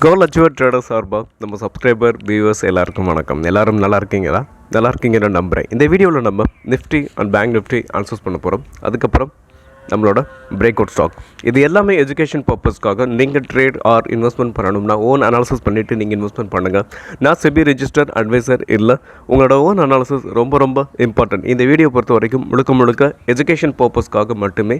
கோல் achiever trader சார்பாக நம்ம subscriber viewers எல்லாருக்கும் வணக்கம். எல்லோரும் நல்லா இருக்கீங்களா? நல்லா இருக்கீங்கன்னு நம்புகிறேன். இந்த வீடியோவில் நம்ம Nifty and bank Nifty analyse பண்ண போகிறோம். அதுக்கப்புறம் நம்மளோட பிரேக் அவுட் ஸ்டாக். இது எல்லாமே எஜுகேஷன் பர்பஸ்க்காக. நீங்கள் ட்ரேட் ஆர் இன்வெஸ்ட்மெண்ட் பண்ணணும்னா ஓன் அனாலிசிஸ் பண்ணிவிட்டு நீங்கள் இன்வெஸ்ட்மெண்ட் பண்ணுங்கள். நான் செபி ரெஜிஸ்டர் அட்வைசர் இல்லை. உங்களோட ஓன் அனாலிசிஸ் ரொம்ப இம்பார்ட்டன்ட். இந்த வீடியோ பொறுத்த வரைக்கும் முழுக்க எஜுகேஷன் பர்பஸ்க்காக மட்டுமே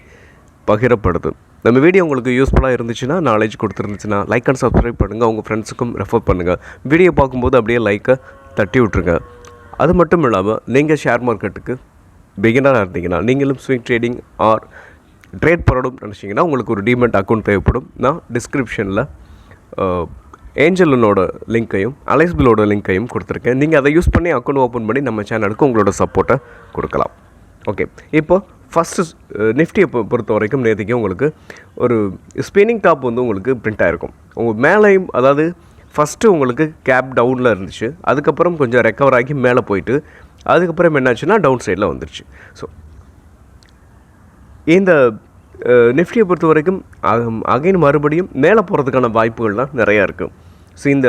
பகிரப்படுது. நம்ம வீடியோ உங்களுக்கு யூஸ்ஃபுல்லாக இருந்துச்சுன்னா, நாலேஜ் கொடுத்துருந்துச்சுன்னா லைக் அண்ட் சப்ஸ்கிரைப் பண்ணுங்கள். உங்கள் ஃப்ரெண்ட்ஸுக்கும் ரெஃபர் பண்ணுங்கள். வீடியோ பார்க்கும்போது அப்படியே லைக்கை தட்டி விட்ருங்க. அது மட்டும் இல்லாமல் நீங்கள் ஷேர் மார்க்கெட்டுக்கு பிகினராக இருந்தீங்கன்னா, நீங்களும் ஸ்விங் ட்ரேடிங் ஆர் ட்ரேட் பண்ணணும்னு நினச்சிங்கன்னா உங்களுக்கு ஒரு டிமெட் அக்கௌண்ட் தேவைப்படும். நான் டிஸ்கிரிப்ஷனில் ஏஞ்சலனோட லிங்க்கையும் அலைஸ்பிலோட லிங்க்கையும் கொடுத்துருக்கேன். நீங்கள் அதை யூஸ் பண்ணி அக்கௌண்ட் ஓப்பன் பண்ணி நம்ம சேனலுக்கு உங்களோட சப்போர்ட்டை கொடுக்கலாம். ஓகே, இப்போது ஃபஸ்ட்டு நிஃப்டியை பொறுத்த வரைக்கும் நேற்றுக்கு உங்களுக்கு ஒரு ஸ்பின்னிங் டாப் வந்து உங்களுக்கு பிரிண்ட் ஆகிருக்கும். உங்கள் மேலேயும், அதாவது ஃபஸ்ட்டு உங்களுக்கு கேப் டவுனில் இருந்துச்சு. அதுக்கப்புறம் கொஞ்சம் ரெக்கவர் ஆகி மேலே போயிட்டு அதுக்கப்புறம் என்னாச்சுன்னா டவுன் சைடில் வந்துருச்சு. ஸோ இந்த நிஃப்டியை பொறுத்த வரைக்கும் அகைன் மறுபடியும் மேலே போகிறதுக்கான வாய்ப்புகள்லாம் நிறையா இருக்குது. ஸோ இந்த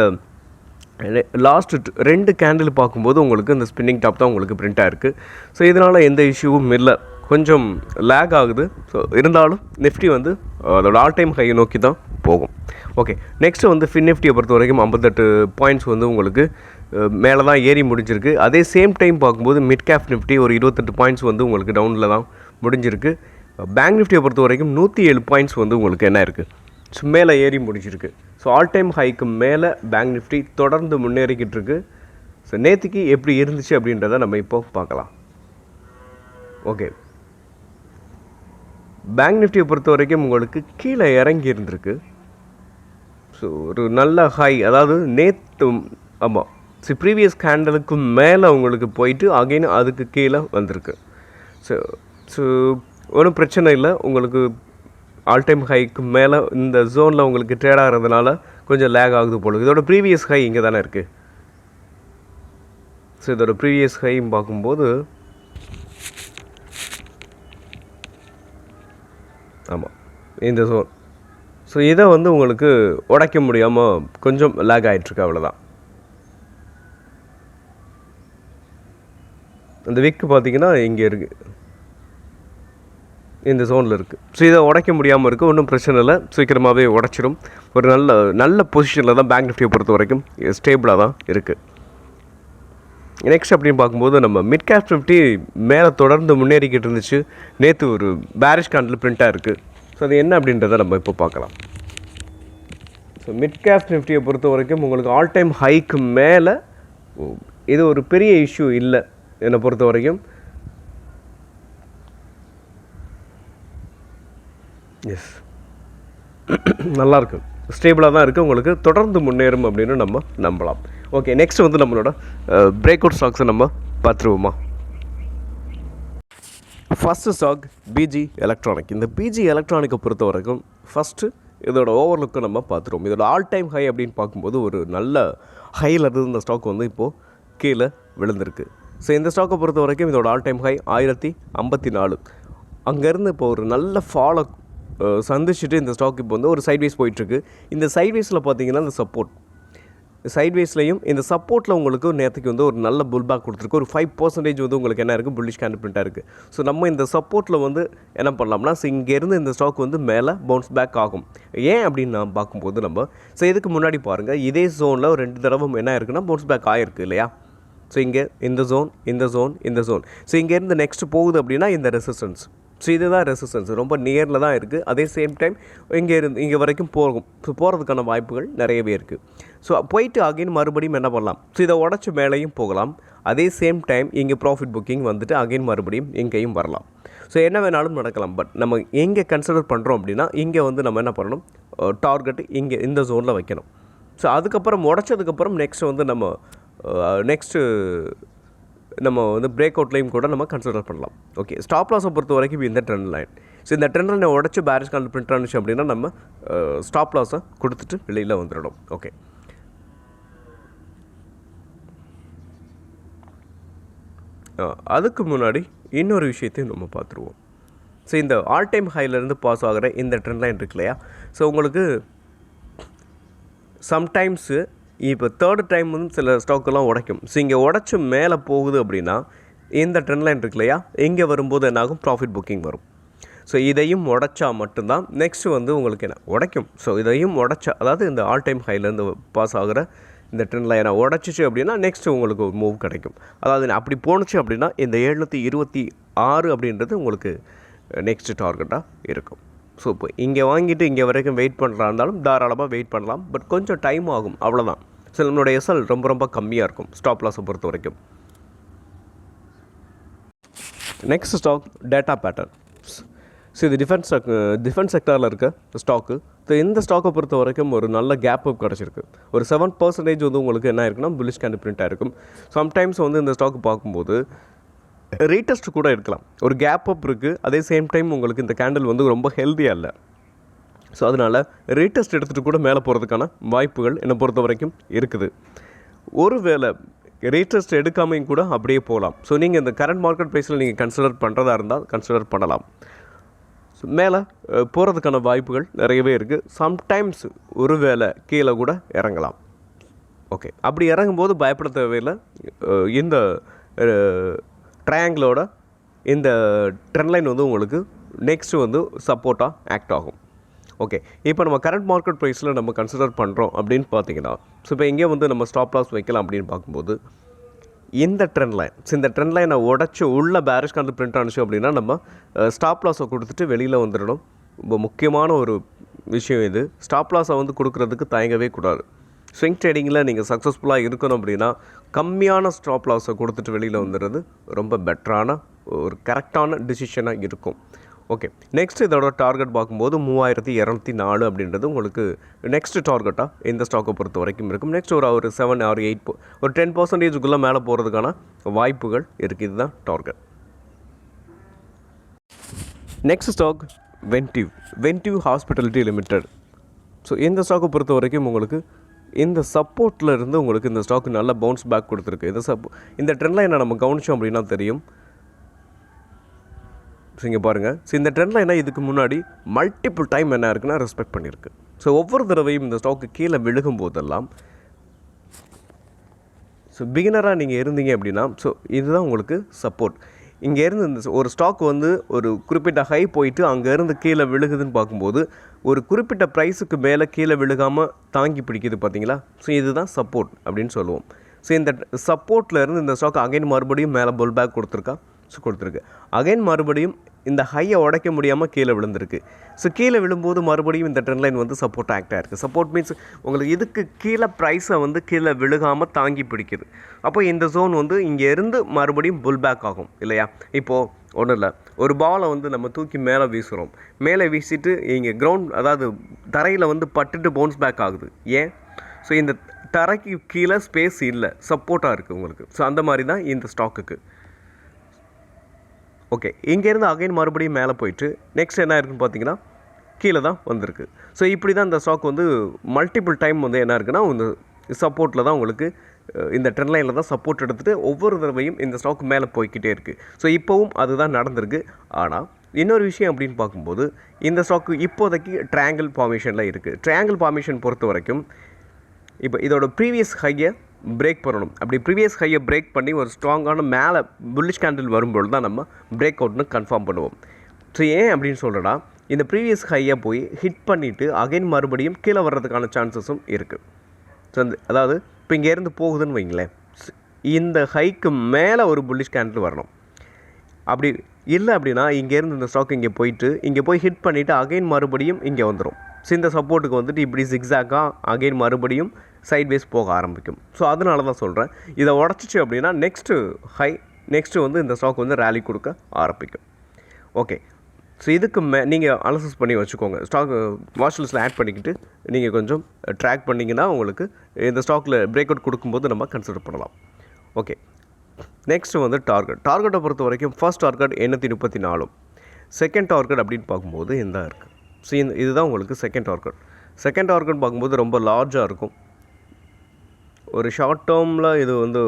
லாஸ்ட் 2 கேண்டில் பார்க்கும்போது உங்களுக்கு இந்த ஸ்பின்னிங் டாப் தான் உங்களுக்கு பிரிண்ட் ஆகிருக்கு. ஸோ இதனால் எந்த இஷ்யூவும் இல்லை. கொஞ்சம் லேக் ஆகுது. ஸோ இருந்தாலும் நிஃப்டி வந்து அதோட ஆல் டைம் ஹை நோக்கி தான் போகும். ஓகே, நெக்ஸ்ட்டு வந்து ஃபின் நிஃப்டியை பொறுத்த வரைக்கும் 58 பாயிண்ட்ஸ் வந்து உங்களுக்கு மேலே தான் ஏறி முடிஞ்சிருக்கு. அதே சேம் டைம் பார்க்கும்போது மிட் கேப் நிஃப்டி ஒரு 28 பாயிண்ட்ஸ் வந்து உங்களுக்கு டவுனில் தான் முடிஞ்சிருக்கு. பேங்க் நிஃப்டியை பொறுத்த வரைக்கும் 107 பாயிண்ட்ஸ் வந்து உங்களுக்கு என்ன இருக்குது, ஸோ மேலே ஏறி முடிஞ்சிருக்கு. ஸோ ஆல் டைம் ஹைக்கு மேலே பேங்க் நிஃப்டி தொடர்ந்து முன்னேறிக்கிட்டு இருக்குது. ஸோ நேற்றுக்கு எப்படி இருந்துச்சு அப்படின்றத நம்ம இப்போ பார்க்கலாம். ஓகே, பேங்க் நிஃப்டியை பொறுத்த வரைக்கும் உங்களுக்கு கீழே இறங்கி இருந்திருக்கு. ஸோ ஒரு நல்ல ஹை, அதாவது நேற்று, ஆமாம், ப்ரீவியஸ் கேண்டலுக்கு மேலே உங்களுக்கு போயிட்டு அகைன் அதுக்கு கீழே வந்திருக்கு. ஸோ ஒன்றும் பிரச்சனை இல்லை. உங்களுக்கு ஆல் டைம் ஹைக்கு மேலே இந்த ஜோனில் உங்களுக்கு ட்ரேட் ஆகிறதுனால கொஞ்சம் லேக் ஆகுது போல. இதோட ப்ரீவியஸ் ஹை இங்கே தானே இருக்குது. ஸோ இதோட ப்ரீவியஸ் ஹையும் பார்க்கும்போது, ஆமாம், இந்த ஜோன். ஸோ இதை வந்து உங்களுக்கு உடைக்க முடியாமல் கொஞ்சம் லேக் ஆகிட்டுருக்கு, அவ்வளோதான். அந்த விக்கு பார்த்திங்கன்னா இங்கே இருக்குது, இந்த ஜோனில் இருக்குது. ஸோ இதை உடைக்க முடியாமல் இருக்குது. ஒன்றும் பிரச்சனை இல்லை, சீக்கிரமாகவே உடைச்சிடும். ஒரு நல்ல பொசிஷனில் தான் பேங்க் நிஃப்டியை பொறுத்த வரைக்கும் ஸ்டேபிளாக தான் இருக்குது. நெக்ஸ்ட் அப்படின்னு பார்க்கும்போது நம்ம மிட் கேப் நிஃப்டி மேலே தொடர்ந்து முன்னேறிக்கிட்டு இருந்துச்சு. நேற்று ஒரு பேரிஷ் கேண்டில் பிரிண்ட்டாக இருக்குது. ஸோ அது என்ன அப்படின்றத நம்ம இப்போ பார்க்கலாம். ஸோ மிட் கேப் நிஃப்டியை பொறுத்த வரைக்கும் உங்களுக்கு ஆல் டைம் ஹைக்கு மேலே இது ஒரு பெரிய இஷ்யூ இல்லை என்னை பொறுத்த வரைக்கும். எஸ், நல்லாயிருக்கு, ஸ்டேபிளாக தான் இருக்குது. உங்களுக்கு தொடர்ந்து முன்னேறும் அப்படின்னு நம்ம நம்பலாம். ஓகே, நெக்ஸ்ட் வந்து நம்மளோட பிரேக் அவுட் ஸ்டாக்ஸை நம்ம பார்த்துருவோமா. First stock PG electronic. இந்த பிஜி எலக்ட்ரானிக்கை பொறுத்த வரைக்கும் ஃபஸ்ட்டு இதோட ஓவர்லுக்கை நம்ம பார்த்துருவோம். இதோட ஆல் டைம் ஹை அப்படின்னு பார்க்கும்போது ஒரு நல்ல ஹையில் இருந்து இந்த ஸ்டாக் வந்து இப்போது கீழே விழுந்திருக்கு. ஸோ இந்த ஸ்டாக்கை பொறுத்த வரைக்கும் இதோட ஆல் டைம் ஹை 1054. அங்கேருந்து இப்போ ஒரு நல்ல ஃபாலோ சந்திச்சுட்டு இந்த ஸ்டாக் இப்போ வந்து ஒரு சைட்வேஸ் போயிட்டுருக்கு. இந்த சைட்வேஸில் பார்த்தீங்கன்னா இந்த சப்போர்ட் சைட்வேஸ்லையும் இந்த சப்போர்ட்டில் உங்களுக்கு நேற்றுக்கு வந்து ஒரு நல்ல புல் பேக் கொடுத்துருக்கு. ஒரு 5% வந்து உங்களுக்கு என்ன இருக்குது, புல்லிஷ் கேண்டில் பிரிண்ட்டாக இருக்குது. ஸோ நம்ம இந்த சப்போர்ட்டில் வந்து என்ன பண்ணலாம்னா, இங்கேருந்து இந்த ஸ்டாக் வந்து மேலே பவுன்ஸ் பேக் ஆகும். ஏன் அப்படின்னு நான் பார்க்கும்போது நம்ம இதுக்கு முன்னாடி பாருங்கள், இதே ஜோனில் ஒரு 2 தடவை என்ன இருக்குன்னா பவுன்ஸ் பேக் ஆகிருக்கு இல்லையா. ஸோ இங்கே இந்த ஜோன், இந்த ஜோன், இந்த ஜோன். ஸோ இங்கேருந்து நெக்ஸ்ட் போகுது அப்படின்னா இந்த ரெசிஸ்டன்ஸ். ஸோ இதுதான் ரெசிஸ்டன்ஸ், ரொம்ப நியரில் தான் இருக்குது. அதே சேம் டைம் இங்கே வரைக்கும் போகும். ஸோ போகிறதுக்கான வாய்ப்புகள் நிறையவே இருக்குது. ஸோ போயிட்டு அகைன் மறுபடியும் என்ன பண்ணலாம், ஸோ இதை உடச்சி மேலேயும் போகலாம். அதே சேம் டைம் இங்கே ப்ராஃபிட் புக்கிங் வந்துட்டு அகைன் மறுபடியும் இங்கேயும் வரலாம். ஸோ என்ன வேணாலும் நடக்கலாம். பட் நம்ம எங்கே கன்சிடர் பண்ணுறோம் அப்படின்னா, இங்கே வந்து நம்ம என்ன பண்ணணும், டார்கெட் இங்கே இந்த ஜோனில் வைக்கணும். ஸோ அதுக்கப்புறம் உடச்சதுக்கப்புறம் நெக்ஸ்ட் வந்து நம்ம வந்து பிரேக் அவுட்லையும் கூட நம்ம கன்சிடர் பண்ணலாம். ஓகே, ஸ்டாப் லாஸை பொறுத்த வரைக்கும் இந்த ட்ரெண்ட் லைன். ஸோ இந்த ட்ரெண்ட் லைனை உடச்சி பேரிஷ் கேண்டில் பிரிண்ட் ஆனிச்சு அப்படின்னா நம்ம ஸ்டாப் லாஸை கொடுத்துட்டு வெளியில் வந்துடணும். ஓகே, அதுக்கு முன்னாடி இன்னொரு விஷயத்தையும் நம்ம பார்த்துருவோம். ஸோ இந்த ஆல் டைம் ஹைலேருந்து பாஸ் ஆகிற இந்த ட்ரெண்ட் லைன் இருக்கு இல்லையா. ஸோ உங்களுக்கு சம்டைம்ஸு இப்போ தேர்டு டைம் வந்து சில ஸ்டாக்கெல்லாம் உடைக்கும். ஸோ இங்கே உடச்சி மேலே போகுது அப்படின்னா இந்த ட்ரெண்ட் லைன் இருக்கு இல்லையா, இங்கே வரும்போது என்னாகும், ப்ராஃபிட் புக்கிங் வரும். ஸோ இதையும் உடச்சா மட்டும்தான் நெக்ஸ்ட்டு வந்து உங்களுக்கு என்ன உடைக்கும். ஸோ இதையும் உடச்சா, அதாவது இந்த ஆல் டைம் ஹைலேருந்து பாஸ் ஆகிற இந்த ட்ரெண்ட் லைனை உடச்சிச்சு அப்படின்னா நெக்ஸ்ட்டு உங்களுக்கு ஒரு மூவ் கிடைக்கும். அதாவது அப்படி போணுச்சு அப்படின்னா இந்த 726 அப்படின்றது உங்களுக்கு நெக்ஸ்ட் டார்கெட்டாக இருக்கும். ஸோ இப்போ இங்கே வாங்கிட்டு இங்கே வரைக்கும் வெயிட் பண்ணுறா இருந்தாலும் தாராளமாக வெயிட் பண்ணலாம். பட் கொஞ்சம் டைம் ஆகும், அவ்வளோதான். ஸோ நம்மளோட எஸ்எல் ரொம்ப ரொம்ப கம்மியாக இருக்கும் ஸ்டாப் லாஸை பொறுத்த வரைக்கும். Next stock data patterns. So இது டிஃபென்ஸ் செக்டாரில் இருக்க ஸ்டாக்கு. ஸோ இந்த ஸ்டாக்கை பொறுத்த வரைக்கும் ஒரு நல்ல கேப் அப் கிடச்சிருக்கு. ஒரு 7% வந்து உங்களுக்கு என்ன இருக்குன்னா புல்லிஷ் கேண்டில் பிரிண்ட் ஆகிருக்கும். சம்டைம்ஸ் வந்து இந்த ஸ்டாக்கு பார்க்கும்போது ரீடெஸ்ட் கூட இருக்கலாம். ஒரு கேப் அப் இருக்குது, அதே சேம் டைம் உங்களுக்கு இந்த கேண்டில் வந்து ரொம்ப ஹெல்த்தியாக இல்லை. ஸோ அதனால் ரீடெஸ்ட் எடுத்துகிட்டு கூட மேலே போகிறதுக்கான வாய்ப்புகள் என்னை பொறுத்த வரைக்கும் இருக்குது. ஒரு வேளை ரீடெஸ்ட் எடுக்காமையும் கூட அப்படியே போகலாம். ஸோ நீங்கள் இந்த கரண்ட் மார்க்கெட் ப்ரைஸில் நீங்கள் கன்சிடர் பண்ணுறதா இருந்தால் கன்சிடர் பண்ணலாம். ஸோ மேலே போகிறதுக்கான வாய்ப்புகள் நிறையவே இருக்குது. சம்டைம்ஸ் ஒரு வேளை கீழே கூட இறங்கலாம். ஓகே, அப்படி இறங்கும்போது பயப்பட தேவையில்லை. இந்த ட்ரையாங்கிளோட இந்த ட்ரெண்ட் லைன் வந்து உங்களுக்கு நெக்ஸ்ட்டு வந்து சப்போர்ட்டாக ஆக்ட் ஆகும். ஓகே, இப்போ நம்ம கரண்ட் மார்க்கெட் ப்ரைஸில் நம்ம கன்சிடர் பண்ணுறோம் அப்படின்னு பார்த்தீங்கன்னா, ஸோ இப்போ எங்கே வந்து நம்ம ஸ்டாப் லாஸ் வைக்கலாம் அப்படின்னு பார்க்கும்போது இந்த ட்ரெண்ட் லைன், இந்த ட்ரெண்ட் லைனை உடச்சி உள்ள பேரிஷ் கேண்டில் பிரிண்ட் ஆனிச்சு அப்படின்னா நம்ம ஸ்டாப் லாஸை கொடுத்துட்டு வெளியில் வந்துடணும். ரொம்ப முக்கியமான ஒரு விஷயம் இது. ஸ்டாப் லாஸை வந்து கொடுக்குறதுக்கு தயங்கவே கூடாது. ஸ்விங் ட்ரேடிங்கில் நீங்கள் சக்ஸஸ்ஃபுல்லாக இருக்கணும் அப்படின்னா கம்மியான ஸ்டாப் லாஸை கொடுத்துட்டு வெளியில் வந்துடுறது ரொம்ப பெட்டரான ஒரு கரெக்டான டிசிஷனாக இருக்கும். ஓகே, நெக்ஸ்ட் இதோட டார்கெட் பார்க்கும்போது 3204 அப்படின்றது உங்களுக்கு நெக்ஸ்ட் டார்கெட்டாக இந்த ஸ்டாக்கை பொறுத்த வரைக்கும் இருக்கும். நெக்ஸ்ட் ஒரு 7 or 8 ஒரு 10% மேலே போகிறதுக்கான வாய்ப்புகள் இருக்குது. இதுதான் target. Next stock Ventive Hospitality Limited. So இந்த ஸ்டாக்கை பொறுத்த வரைக்கும் உங்களுக்கு இந்த சப்போர்ட்டில் இருந்து உங்களுக்கு இந்த ஸ்டாக் நல்ல பவுன்ஸ் பேக் கொடுத்துருக்கு. இந்த ட்ரெண்ட் லைனை நம்ம கவனித்தோம் அப்படின்னா தெரியும். ஸோ இங்கே பாருங்கள், ஸோ இந்த ட்ரெண்ட் லைனை இதுக்கு முன்னாடி மல்டிபிள் டைம் என்ன இருக்குன்னா ரெஸ்பெக்ட் பண்ணியிருக்கு. ஸோ ஒவ்வொரு தடவையும் இந்த ஸ்டாக்கு கீழே விழுகும் போதெல்லாம், ஸோ பிகினராக நீங்கள் இருந்தீங்க அப்படின்னா, ஸோ இதுதான் உங்களுக்கு சப்போர்ட். இங்கேருந்து இந்த ஒரு ஸ்டாக் வந்து ஒரு குறிப்பிட்ட ஹை போயிட்டு அங்கேருந்து கீழே விழுகுதுன்னு பார்க்கும்போது ஒரு குறிப்பிட்ட ப்ரைஸுக்கு மேலே கீழே விழுகாமல் தாங்கி பிடிக்குது பார்த்தீங்களா. ஸோ இதுதான் சப்போர்ட் அப்படின்னு சொல்லுவோம். ஸோ இந்த சப்போர்ட்டில் இருந்து இந்த ஸ்டாக் அகைன் மறுபடியும் மேலே புல் பேக் கொடுத்துருக்கு. அகைன் மறுபடியும் இந்த ஹையை உடைக்க முடியாமல் கீழே விழுந்திருக்கு. ஸோ கீழே விழும்போது மறுபடியும் இந்த ட்ரெண்ட் லைன் வந்து சப்போர்ட் ஆக்ட் ஆகிருக்கு. சப்போர்ட் மீன்ஸ் உங்களுக்கு இதுக்கு கீழே ப்ரைஸை வந்து கீழே விழுகாமல் தாங்கி பிடிக்குது. அப்போ இந்த ஜோன் வந்து இங்கேருந்து மறுபடியும் புல் பேக் ஆகும் இல்லையா. இப்போது ஒன்றும் இல்லை, ஒரு பாலை வந்து நம்ம தூக்கி மேலே வீசுகிறோம். மேலே வீசிட்டு இங்கே கிரவுண்ட், அதாவது தரையில் வந்து பட்டுட்டு பவுன்ஸ் பேக் ஆகுது. ஏன்? ஸோ இந்த தரைக்கு கீழே ஸ்பேஸ் இல்லை, சப்போர்ட்டாக இருக்குது உங்களுக்கு. ஸோ அந்த மாதிரி தான் இந்த ஸ்டாக்குக்கு. ஓகே, இங்கேருந்து அகைன் மறுபடியும் மேலே போயிட்டு நெக்ஸ்ட் என்ன இருக்குன்னு பார்த்தீங்கன்னா கீழே தான் வந்திருக்கு. ஸோ இப்படி தான் இந்த ஸ்டாக் வந்து மல்டிபிள் டைம் வந்து என்ன இருக்குன்னா இந்த சப்போர்ட்டில் தான் உங்களுக்கு இந்த ட்ரெண்ட் லைனில் தான் சப்போர்ட் எடுத்துகிட்டு ஒவ்வொரு தடவையும் இந்த ஸ்டாக் மேலே போய்கிட்டே இருக்குது. ஸோ இப்போவும் அதுதான் நடந்திருக்கு. ஆனால் இன்னொரு விஷயம் அப்படின்னு பார்க்கும்போது இந்த ஸ்டாக்கு இப்போதைக்கு ட்ரையாங்கிள் ஃபார்மேஷனில் இருக்குது. ட்ரையாங்கிள் ஃபார்மேஷன் பொறுத்த வரைக்கும் இப்போ இதோட ப்ரீவியஸ் ஹையை பிரேக் பண்ணணும். அப்படி ப்ரீவியஸ் ஹையை பிரேக் பண்ணி ஒரு ஸ்ட்ராங்கான மேலே புல்லிஷ் கேண்டில் வரும்போது தான் நம்ம பிரேக் அவுட்னு கன்ஃபார்ம் பண்ணுவோம். ஸோ ஏன் அப்படின்னு சொல்கிறேன்னா இந்த ப்ரீவியஸ் ஹையை போய் ஹிட் பண்ணிவிட்டு அகைன் மறுபடியும் கீழே வர்றதுக்கான சான்சஸும் இருக்குது. ஸோ அதாவது இப்போ இங்கேருந்து போகுதுன்னு வைங்களேன், இந்த ஹைக்கு மேலே ஒரு புல்லிஷ் கேண்டில் வரணும். அப்படி இல்லை அப்படின்னா இங்கேருந்து இந்த ஸ்டாக் இங்கே போய் ஹிட் பண்ணிவிட்டு அகைன் மறுபடியும் இங்கே வந்துடும். ஸோ இந்த சப்போர்ட்டுக்கு வந்துட்டு இப்படி ஜிக்ஸாக்காக அகைன் மறுபடியும் சைட்வேஸ் போக ஆரம்பிக்கும். ஸோ அதனால தான் சொல்கிறேன், இதை உடச்சிச்சு அப்படின்னா நெக்ஸ்ட்டு வந்து இந்த ஸ்டாக் வந்து ரேலி கொடுக்க ஆரம்பிக்கும். ஓகே, ஸோ இதுக்கு நீங்கள் அனலைசிஸ் பண்ணி வச்சுக்கோங்க. ஸ்டாக் வாட்ச் லிஸ்ட்டில் ஆட் பண்ணிக்கிட்டு நீங்கள் கொஞ்சம் ட்ராக் பண்ணிங்கன்னா உங்களுக்கு இந்த ஸ்டாக்கில் பிரேக் அவுட் கொடுக்கும்போது நம்ம கன்சிடர் பண்ணலாம். ஓகே, நெக்ஸ்ட்டு வந்து டார்கெட்டை பொறுத்த வரைக்கும் ஃபர்ஸ்ட் டார்கெட் 834. செகண்ட் டார்கெட் அப்படின்னு பார்க்கும்போது இந்த இருக்குது. ஸோ இதுதான் உங்களுக்கு செகண்ட் டார்கெட் பார்க்கும்போது ரொம்ப லார்ஜாக இருக்கும். ஒரு ஷார்ட் டேர்மில் இது வந்து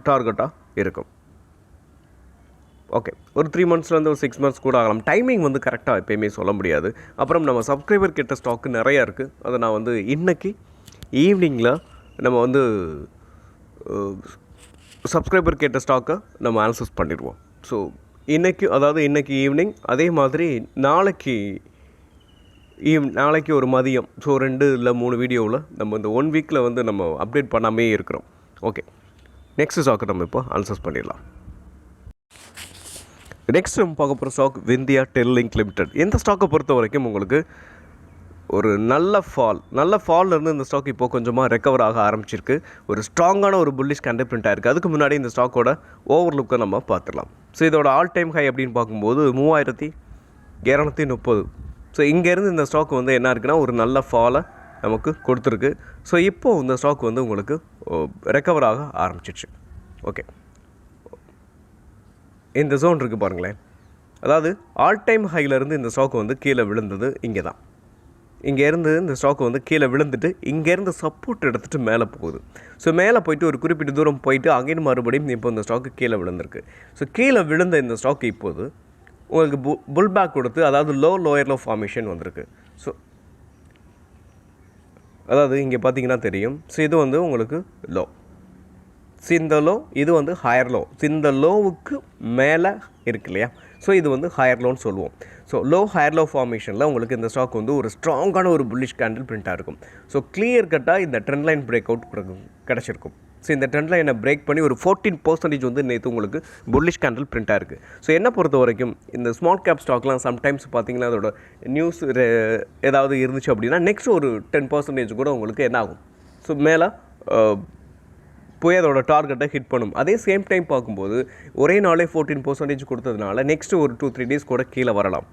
டார்கெட்டாக இருக்கும். ஓகே, ஒரு 3 monthsலேருந்து ஒரு 6 months கூட ஆகலாம். டைமிங் வந்து கரெக்டாக எப்போயுமே சொல்ல முடியாது. அப்புறம் நம்ம சப்ஸ்கிரைபர் கிட்ட ஸ்டாக்கு நிறையா இருக்குது. அதை நான் வந்து இன்றைக்கி ஈவினிங்கில் நம்ம வந்து சப்ஸ்கிரைபர் கேட்ட ஸ்டாக்கை நம்ம அனலைசிஸ் பண்ணிடுவோம். ஸோ இன்றைக்கி ஈவினிங், அதே மாதிரி நாளைக்கு ஒரு மதியம், ஸோ 2 இல்லை 3 வீடியோவில் நம்ம இந்த 1 வீக்கில் வந்து நம்ம அப்டேட் பண்ணாமே இருக்கிறோம். ஓகே, நெக்ஸ்ட் ஸ்டாக்கை நம்ம இப்போ அனலைசிஸ் பண்ணிடலாம். நெக்ஸ்ட் நம்ம பார்க்க போகிற ஸ்டாக் விந்தியா டெல்லிங்க் லிமிடெட். இந்த ஸ்டாக்கை பொறுத்த வரைக்கும் உங்களுக்கு ஒரு நல்ல ஃபால்லேருந்து இந்த ஸ்டாக் இப்போது கொஞ்சமாக ரெக்கவர் ஆக ஆரம்பிச்சிருக்கு. ஒரு ஸ்ட்ராங்கான ஒரு புல்லிஷ் கேண்டில் பிரிண்ட் ஆயிருக்கு. அதுக்கு முன்னாடி இந்த ஸ்டாக்கோட ஓவர்லுக்கை நம்ம பார்த்துடலாம். ஸோ இதோட ஆல் டைம் ஹை அப்படின்னு பார்க்கும்போது 3230. ஸோ இங்கேருந்து இந்த ஸ்டாக் வந்து என்ன இருக்குன்னா ஒரு நல்ல ஃபாலை நமக்கு கொடுத்துருக்கு. ஸோ இப்போது இந்த ஸ்டாக் வந்து உங்களுக்கு ரெக்கவர் ஆக ஆரம்பிச்சிடுச்சு. ஓகே, இந்த ஜோன் இருக்குது பாருங்களேன். அதாவது ஆல் டைம் ஹையிலேருந்து இந்த ஸ்டாக் வந்து கீழே விழுந்தது இங்கே தான். இங்கேருந்து இந்த ஸ்டாக் வந்து கீழே விழுந்துட்டு இங்கேருந்து சப்போர்ட் எடுத்துகிட்டு மேலே போகுது. ஸோ மேலே போயிட்டு ஒரு குறிப்பிட்ட தூரம் போயிட்டு அகைன் மறுபடியும் இப்போ இந்த ஸ்டாக்கு கீழே விழுந்திருக்கு. ஸோ கீழே விழுந்த இந்த ஸ்டாக் இப்போது உங்களுக்கு புல் பேக் கொடுத்து, அதாவது லோயர் லோ ஃபார்மேஷன் வந்திருக்கு. ஸோ அதாவது இங்கே பார்த்தீங்கன்னா தெரியும். ஸோ இது வந்து உங்களுக்கு லோ, இந்த லோ, இது வந்து ஹையர் லோ. இந்த லோவுக்கு மேலே இருக்கு இல்லையா? ஸோ இது வந்து ஹையர் லோன்னு சொல்லுவோம். ஸோ ஹையர் லோ ஃபார்மேஷனில் உங்களுக்கு இந்த ஸ்டாக் வந்து ஒரு ஸ்ட்ராங்கான ஒரு புல்லிஷ் கேண்டில் பிரிண்ட்டாக இருக்கும். ஸோ கிளியர் கட்டாக இந்த ட்ரெண்ட் லைன் பிரேக் அவுட் கிடச்சிருக்கும். ஸோ இந்த ட்ரெண்ட் லைனை பிரேக் பண்ணி ஒரு 14% வந்து நேற்று உங்களுக்கு புல்லிஷ் கேண்டில் பிரிண்ட்டாக இருக்குது. ஸோ என்ன பொறுத்த வரைக்கும் இந்த ஸ்மால் கேப் ஸ்டாக்லாம் சம்டைம்ஸ் பார்த்தீங்கன்னா அதோட நியூஸ் ஏதாவது இருந்துச்சு அப்படின்னா நெக்ஸ்ட் ஒரு 10% கூட உங்களுக்கு என்ன ஆகும், ஸோ மேலே போய் அதோட டார்கெட்டை ஹிட் பண்ணும். அதே சேம் டைம் பார்க்கும்போது ஒரே நாளே 14% கொடுத்ததுனால நெக்ஸ்ட்டு ஒரு 2-3 டேஸ் கூட கீழே வரலாம்.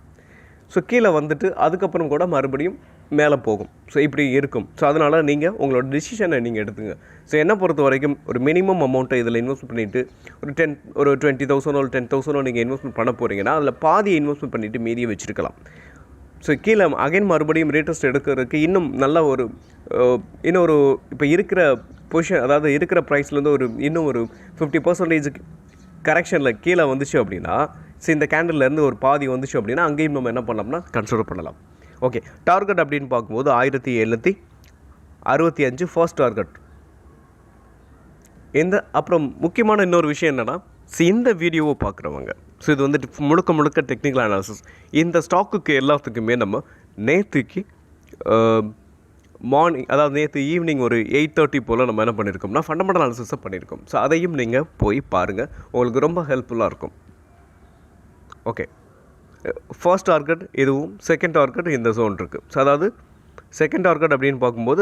ஸோ கீழே வந்துட்டு அதுக்கப்புறம் கூட மறுபடியும் மேலே போகும். ஸோ இப்படி இருக்கும். ஸோ அதனால் நீங்கள் உங்களோட டிசிஷனை நீங்கள் எடுத்துங்க. ஸோ என்னை பொறுத்த வரைக்கும் ஒரு மினிமம் அமௌண்ட்டை இதில் இன்வெஸ்ட் பண்ணிவிட்டு ஒரு 20,000 ஒரு 10,000 நீங்கள் இன்வெஸ்ட்மெண்ட் பண்ண போகிறீங்கன்னா அதில் பாதியை இன்வெஸ்ட்மெண்ட் பண்ணிவிட்டு மீதியை வச்சுருக்கலாம். ஸோ கீழே அகைன் மறுபடியும் ரேட்டஸ்ட் எடுக்கிறதுக்கு இன்னும் நல்ல ஒரு இன்னொரு இப்போ இருக்கிற பொசிஷன், அதாவது இருக்கிற ப்ரைஸ்லேருந்து இன்னும் ஒரு 50% கரெக்ஷனில் கீழே வந்துச்சு அப்படின்னா, ஸோ இந்த கேண்டில்லேருந்து ஒரு பாதி வந்துச்சு அப்படின்னா அங்கேயும் நம்ம என்ன பண்ணலாம்னா கன்சிடர் பண்ணலாம். ஓகே, டார்கெட் அப்படின்னு பார்க்கும்போது 1765 ஃபர்ஸ்ட் டார்கெட். அப்புறம் முக்கியமான இன்னொரு விஷயம் என்னென்னா, இந்த வீடியோவை பார்க்குறவங்க, ஸோ இது வந்துட்டு முழுக்க டெக்னிக்கல் அனாலிசிஸ். இந்த ஸ்டாக்குக்கு எல்லாத்துக்குமே நம்ம நேற்றுக்கு மார்னிங், அதாவது நேற்று ஈவினிங் ஒரு 8:30 போல் நம்ம என்ன பண்ணியிருக்கோம்னா ஃபண்டமெண்டல் அனாலிசிஸை பண்ணியிருக்கோம். ஸோ அதையும் நீங்கள் போய் பாருங்கள், உங்களுக்கு ரொம்ப ஹெல்ப்ஃபுல்லாக இருக்கும். ஓகே, ஃபர்ஸ்ட் டார்கெட் இதுவும், செகண்ட் டார்கெட் இந்த ஜோன் இருக்குது. ஸோ அதாவது செகண்ட் டார்கெட் அப்படின்னு பார்க்கும்போது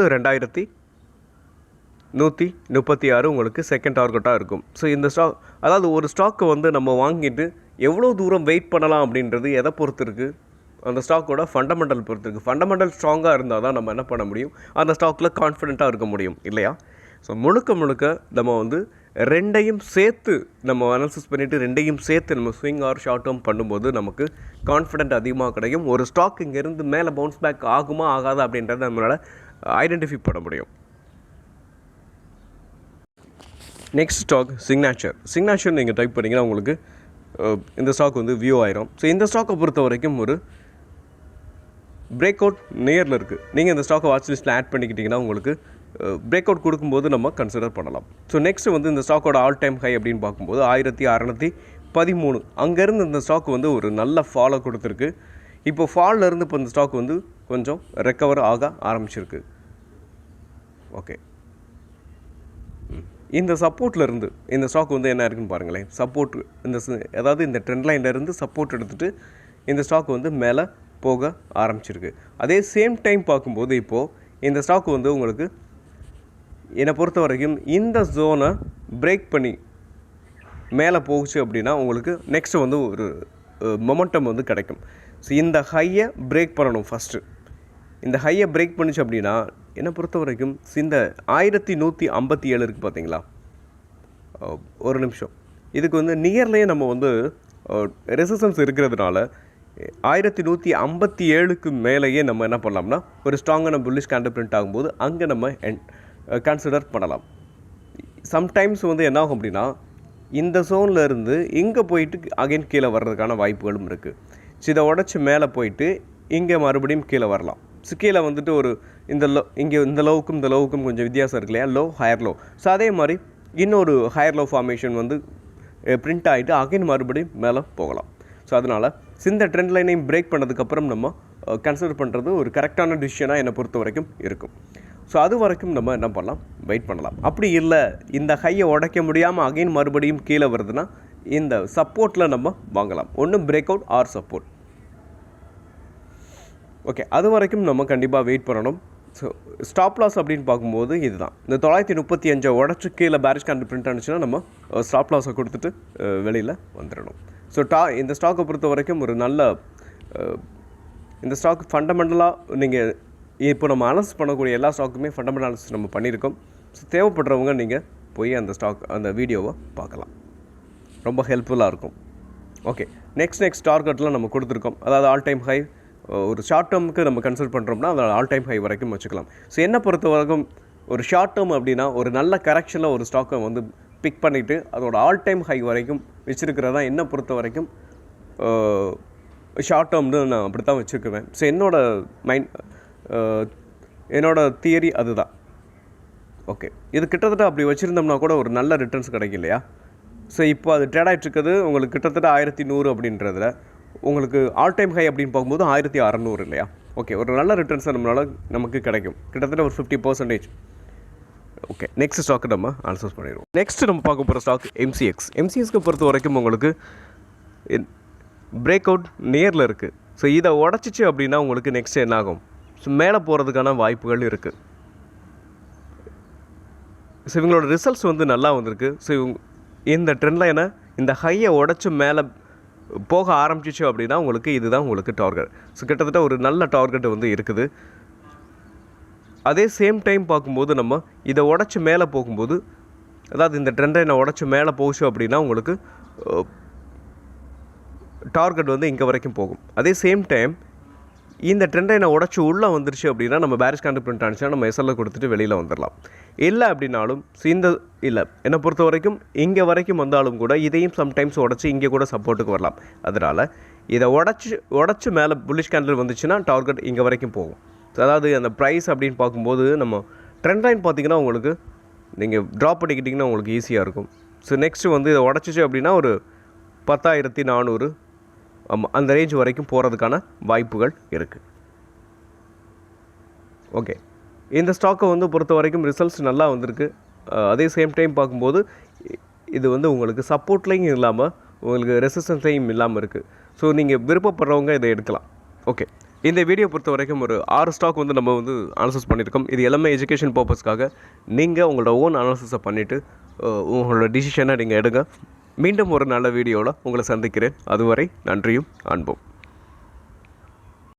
2136 உங்களுக்கு செகண்ட் டார்கெட்டாக இருக்கும். ஸோ இந்த ஸ்டாக், அதாவது ஒரு ஸ்டாக்கை வந்து நம்ம வாங்கிட்டு எவ்வளோ தூரம் வெயிட் பண்ணலாம் அப்படின்றது எதை பொறுத்து இருக்குது, அந்த ஸ்டாக்கோட ஃபண்டமெண்டல் பொறுத்து இருக்குது. ஃபண்டமெண்டல் ஸ்ட்ராங்காக இருந்தால் தான் நம்ம என்ன பண்ண முடியும், அந்த ஸ்டாக்கில் கான்ஃபிடென்ட்டாக இருக்க முடியும் இல்லையா? ஸோ முழுக்க நம்ம வந்து ரெண்டையும் சேர்த்து நம்ம அனாலிசிஸ் பண்ணிவிட்டு ரெண்டையும் சேர்த்து நம்ம ஸ்விங் ஆர் ஷார்ட் டேர்ம் பண்ணும்போது நமக்கு கான்ஃபிடென்ட் அதிகமாக கிடைக்கும். ஒரு ஸ்டாக் இங்கேருந்து மேலே பவுன்ஸ் பேக் ஆகுமா ஆகாதா அப்படின்றத நம்மளால் ஐடென்டிஃபை பண்ண முடியும். நெக்ஸ்ட் ஸ்டாக் சிக்னேச்சர் நீங்கள் டைப் பண்ணிங்கன்னா உங்களுக்கு இந்த ஸ்டாக் வந்து வியூ ஆயிரும். ஸோ இந்த ஸ்டாக்கை பொறுத்த வரைக்கும் ஒரு பிரேக் அவுட் நியரில் இருக்குது. நீங்கள் இந்த ஸ்டாக்கை வாட்ச் லிஸ்ட்டில் ஆட் பண்ணிக்கிட்டிங்கன்னா உங்களுக்கு பிரேக் அவுட் கொடுக்கும்போது நம்ம கன்சிடர் பண்ணலாம். ஸோ நெக்ஸ்ட் வந்து இந்த ஸ்டாக்கோட ஆல் டைம் ஹை அப்படின்னு பார்க்கும்போது 1613. அங்கேருந்து இந்த ஸ்டாக் வந்து ஒரு நல்ல ஃபாலோ கொடுத்துருக்கு. இப்போ ஃபால்லேருந்து இப்போ இந்த ஸ்டாக் வந்து கொஞ்சம் ரெக்கவர் ஆக ஆரம்பிச்சிருக்கு. ஓகே, இந்த சப்போர்ட்லேருந்து இந்த ஸ்டாக் வந்து என்ன இருக்குன்னு பாருங்களேன். சப்போர்ட் அதாவது இந்த ட்ரெண்ட் லைன்லேருந்து சப்போர்ட் எடுத்துகிட்டு இந்த ஸ்டாக் வந்து மேலே போக ஆரம்பிச்சிருக்கு. அதே சேம் டைம் பார்க்கும்போது இப்போது இந்த ஸ்டாக் வந்து உங்களுக்கு என்னை பொறுத்த வரைக்கும் இந்த ஜோனை பிரேக் பண்ணி மேலே போகுச்சு அப்படின்னா உங்களுக்கு நெக்ஸ்ட்டு வந்து ஒரு மொமெண்டம் வந்து கிடைக்கும். ஸோ இந்த ஹையை பிரேக் பண்ணணும் ஃபஸ்ட்டு. இந்த ஹையை பிரேக் பண்ணிச்சு அப்படின்னா என்னை பொறுத்த வரைக்கும் இந்த 1157 இருக்குது பார்த்தீங்களா, ஒரு நிமிஷம், இதுக்கு வந்து நியர்லேயே நம்ம வந்து ரெசிஸ்டன்ஸ் இருக்கிறதுனால 1157க்கு மேலேயே நம்ம என்ன பண்ணலாம்னா ஒரு ஸ்ட்ராங்கான புல்லிஷ் கேண்டில் பிரிண்ட் ஆகும்போது அங்கே நம்ம கன்சிடர் பண்ணலாம். சம்டைம்ஸ் வந்து என்ன ஆகும் அப்படின்னா இந்த ஜோனில் இருந்து இங்கே போயிட்டு அகைன் கீழே வர்றதுக்கான வாய்ப்புகளும் இருக்குது. ஸோ இதை உடச்சி மேலே போயிட்டு இங்கே மறுபடியும் கீழே வரலாம். கீழே வந்துட்டு ஒரு இந்த லோ இங்கே இந்த லோவுக்கும் கொஞ்சம் வித்தியாசம் இருக்கு இல்லையா, லோ ஹையர் லோ. ஸோ அதே மாதிரி இன்னொரு ஹையர் லோ ஃபார்மேஷன் வந்து பிரிண்ட் ஆகிட்டு அகைன் மறுபடியும் மேலே போகலாம். ஸோ அதனால் இந்த ட்ரெண்ட் லைனையும் பிரேக் பண்ணதுக்கப்புறம் நம்ம கன்சிடர் பண்ணுறது ஒரு கரெக்டான டிசிஷனாக என்னை பொறுத்த வரைக்கும் இருக்கும். ஸோ அது வரைக்கும் நம்ம என்ன பண்ணலாம், வெயிட் பண்ணலாம். அப்படி இல்லை இந்த ஹையை உடைக்க முடியாமல் அகைன் மறுபடியும் கீழே வருதுன்னா இந்த சப்போர்ட்டில் நம்ம வாங்கலாம். ஒன்று break out or support. Okay, அது வரைக்கும் நம்ம கண்டிப்பாக வெயிட் பண்ணணும். ஸோ ஸ்டாப் லாஸ் அப்படின்னு பார்க்கும்போது இதுதான், இந்த 935 உடச்சி கீழே பேரிஷ் கேண்டில் பிரிண்ட் ஆனிச்சுன்னா நம்ம ஸ்டாப் லாஸை கொடுத்துட்டு வெளியில் வந்துடணும். ஸோ இந்த ஸ்டாக்கை பொறுத்த வரைக்கும் ஒரு நல்ல இந்த ஸ்டாக் ஃபண்டமெண்டலாக நீங்கள் இப்போ நம்ம அனலைஸ் பண்ணக்கூடிய எல்லா ஸ்டாக்குமே ஃபண்டமெண்டல் அனாலிசிஸ் நம்ம பண்ணியிருக்கோம். ஸோ தேவைப்படுறவங்க நீங்கள் போய் அந்த வீடியோவை பார்க்கலாம், ரொம்ப ஹெல்ப்ஃபுல்லாக இருக்கும். ஓகே, நெக்ஸ்ட் டார்கெட்லாம் நம்ம கொடுத்துருக்கோம். அதாவது ஆல் டைம் ஹை ஒரு ஷார்ட் டேர்முக்கு நம்ம கன்சிடர் பண்ணுறோம்னா அதை ஆல் டைம் ஹை வரைக்கும் வச்சுக்கலாம். ஸோ என்ன பொறுத்த வரைக்கும் ஒரு ஷார்ட் டேர்ம் அப்படின்னா ஒரு நல்ல கரெக்ஷனில் ஒரு ஸ்டாக்கை வந்து பிக் பண்ணிவிட்டு அதோட ஆல் டைம் ஹை வரைக்கும் வச்சுருக்கிறதா என்னை பொறுத்த வரைக்கும் ஷார்ட் டேர்ம்னு நான் அப்படி தான் வச்சுருக்குவேன். ஸோ என்னோட தியரி அதுதான். ஓகே, இது கிட்டத்தட்ட அப்படி வச்சுருந்தோம்னா கூட ஒரு நல்ல ரிட்டர்ன்ஸ் கிடைக்கும் இல்லையா. ஸோ இப்போ அது ட்ரேட் ஆகிட்ருக்குது உங்களுக்கு கிட்டத்தட்ட 1100 அப்படின்றதுல உங்களுக்கு ஆல் டைம் ஹை அப்படின்னு பார்க்கும்போது 1600 இல்லையா. ஓகே, ஒரு நல்ல ரிட்டர்ன்ஸை நமக்கு கிடைக்கும், கிட்டத்தட்ட ஒரு 50%. ஓகே, நெக்ஸ்ட் ஸ்டாக்கு நம்ம அனலைஸ் பண்ணிடுவோம். நெக்ஸ்ட் நம்ம பார்க்க போகிற ஸ்டாக் எம்சிஎக்ஸ்க்கு பொறுத்த வரைக்கும் உங்களுக்கு பிரேக் அவுட் நியரில் இருக்குது. ஸோ இதை உடச்சிச்சு அப்படின்னா உங்களுக்கு நெக்ஸ்ட் என்ன ஆகும், ஸோ மேலே போகிறதுக்கான வாய்ப்புகள் இருக்குது. ஸோ இவங்களோட ரிசல்ட்ஸ் வந்து நல்லா வந்திருக்கு. ஸோ இந்த ட்ரெண்ட் லைனை இந்த ஹையை உடச்சி மேலே போக ஆரம்பிச்சிச்சு அப்படின்னா உங்களுக்கு இதுதான் உங்களுக்கு டார்கெட். ஸோ கிட்டத்தட்ட ஒரு நல்ல டார்கெட் வந்து இருக்குது. அதே சேம் டைம் பார்க்கும்போது நம்ம இதை உடச்சி மேலே போகும்போது, அதாவது இந்த ட்ரெண்ட் லைனை உடச்சி மேலே போச்சு அப்படின்னா உங்களுக்கு டார்கெட் வந்து இங்கே வரைக்கும் போகும். அதே சேம் டைம் இந்த ட்ரெண்ட் லைனை உடச்சி உள்ளே வந்துருச்சு அப்படின்னா நம்ம பேரிஷ் கேண்டில் பிரிண்ட் ஆனிச்சுன்னா நம்ம எஸ்எல்ல கொடுத்துட்டு வெளியில் வந்துடலாம். இல்லை அப்படின்னாலும் என்னை பொறுத்த வரைக்கும் இங்கே வரைக்கும் வந்தாலும் கூட இதையும் சம்டைம்ஸ் உடச்சி இங்கே கூட சப்போர்ட்டுக்கு வரலாம். அதனால் இதை உடச்சி மேலே புல்லிஷ் கேண்டில் வந்துச்சுன்னா டார்கெட் இங்கே வரைக்கும் போகும். அதாவது அந்த ப்ரைஸ் அப்படின்னு பார்க்கும்போது நம்ம ட்ரெண்ட் லைன் பார்த்திங்கன்னா உங்களுக்கு நீங்கள் ட்ராப் பண்ணிக்கிட்டிங்கன்னா உங்களுக்கு ஈஸியாக இருக்கும். ஸோ நெக்ஸ்ட்டு வந்து இதை உடச்சிச்சு அப்படின்னா ஒரு 10,400 அந்த ரேஞ்ச் வரைக்கும் போகிறதுக்கான வாய்ப்புகள் இருக்குது. ஓகே, இந்த ஸ்டாக்கை வந்து பொறுத்த வரைக்கும் ரிசல்ட்ஸ் நல்லா வந்திருக்கு. அதே சேம் டைம் பார்க்கும்போது இது வந்து உங்களுக்கு சப்போர்ட்லையும் இல்லாமல் உங்களுக்கு ரெசிஸ்டன்ஸ்லையும் இல்லாமல் இருக்குது. ஸோ நீங்கள் விருப்பப்படுறவங்க இதை எடுக்கலாம். ஓகே, இந்த வீடியோ பொறுத்த வரைக்கும் ஒரு 6 ஸ்டாக் வந்து நம்ம வந்து அனாலிசிஸ் பண்ணியிருக்கோம். இது எல்லாமே எஜுகேஷன் பர்பஸ்க்காக. நீங்கள் உங்களோட ஓன் அனாலிசிஸை பண்ணிவிட்டு உங்களோட டிசிஷனை நீங்கள் எடுங்க. மீண்டும் ஒரு நல்ல வீடியோவில் உங்களை சந்திக்கிறேன். அதுவரை நன்றியும் அன்பும்.